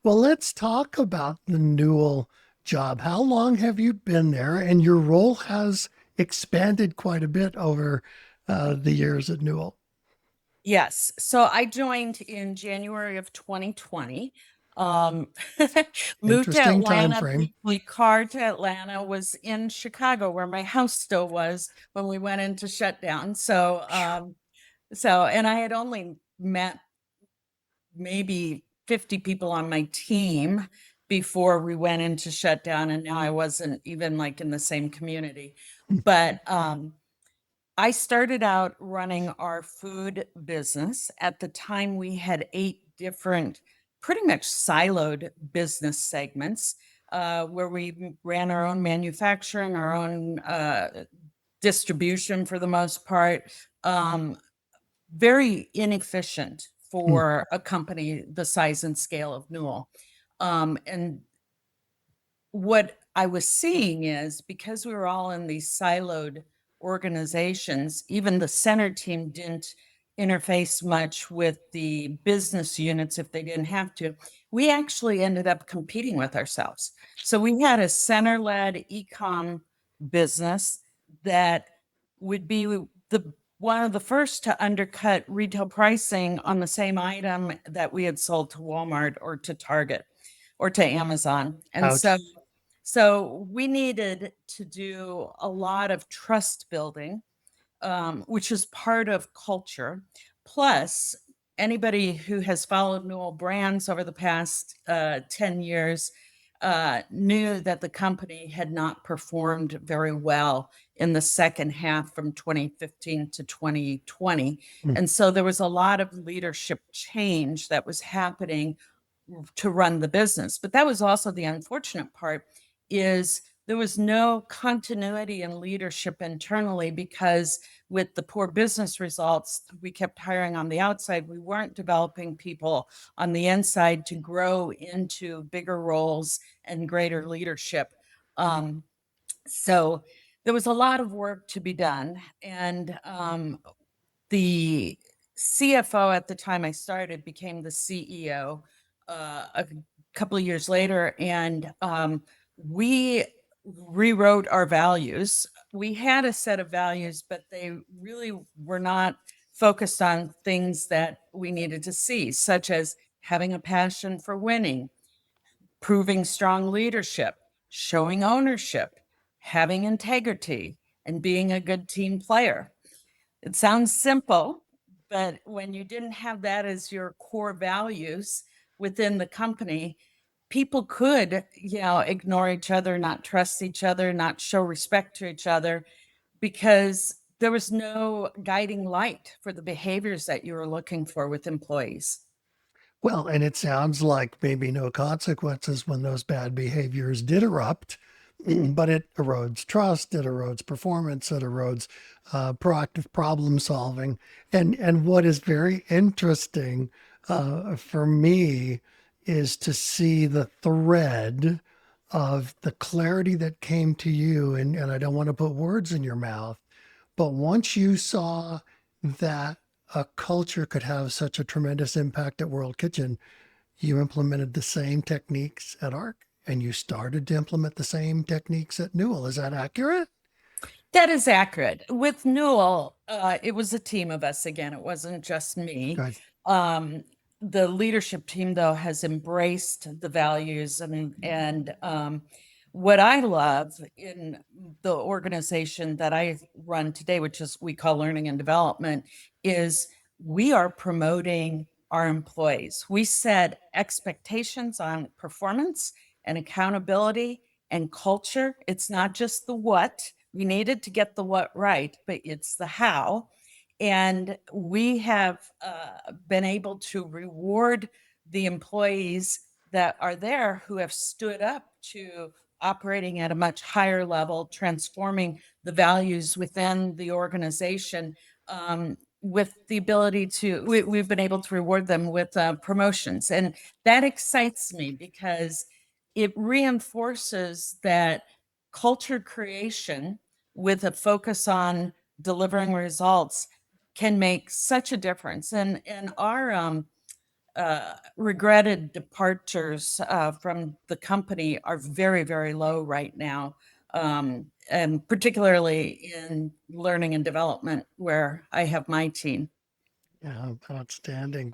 Well, let's talk about the Newell job. How long have you been there? And your role has expanded quite a bit over the years at Newell. Yes. So I joined in January of 2020. Um, moved to Interesting time Atlanta. frame. My car to Atlanta was in Chicago, where my house still was when we went into shutdown. And I had only met maybe 50 people on my team before we went into shutdown, and now I wasn't even like in the same community. But I started out running our food business. At the time, we had 8 different, pretty much siloed business segments where we ran our own manufacturing, our own distribution for the most part. Very inefficient Hmm. for a company the size and scale of Newell. And what I was seeing is because we were all in these siloed organizations, even the center team didn't interface much with the business units if they didn't have to. We actually ended up competing with ourselves. So we had a center led ecom business that would be the one of the first to undercut retail pricing on the same item that we had sold to Walmart or to Target or to Amazon. And so Ouch. so we needed to do a lot of trust building, which is part of culture. Plus, anybody who has followed Newell Brands over the past 10 years knew that the company had not performed very well in the second half from 2015 to 2020. Hmm. And so there was a lot of leadership change that was happening to run the business. But that was also the unfortunate part is there was no continuity in leadership internally because with the poor business results, we kept hiring on the outside. We weren't developing people on the inside to grow into bigger roles and greater leadership. Um, so there was a lot of work to be done. And the CFO at the time I started became the CEO a couple of years later, and we rewrote our values. We had a set of values, but they really were not focused on things that we needed to see, such as having a passion for winning, proving strong leadership, showing ownership, having integrity, and being a good team player. It sounds simple, but when you didn't have that as your core values within the company, people could, ignore each other, not trust each other, not show respect to each other because there was no guiding light for the behaviors that you were looking for with employees. Well, and it sounds like maybe no consequences when those bad behaviors did erupt, but it erodes trust, it erodes performance, it erodes proactive problem solving. And what is very interesting for me is to see the thread of the clarity that came to you. And I don't want to put words in your mouth, but once you saw that a culture could have such a tremendous impact at World Kitchen, you implemented the same techniques at ARC and you started to implement the same techniques at Newell. Is that accurate? That is accurate. With Newell, it was a team of us again. It wasn't just me. Good. Um, the leadership team, though, has embraced the values and what I love in the organization that I run today, which is we call learning and development, is we are promoting our employees. We set expectations on performance and accountability and culture. It's not just the what. We needed to get the what right, but it's the how. And we have been able to reward the employees that are there who have stood up to operating at a much higher level, transforming the values within the organization. With the ability to, we've been able to reward them with promotions. And that excites me because it reinforces that culture creation with a focus on delivering results can make such a difference. And our regretted departures from the company are very, very low right now, and particularly in learning and development, where I have my team. Yeah, outstanding.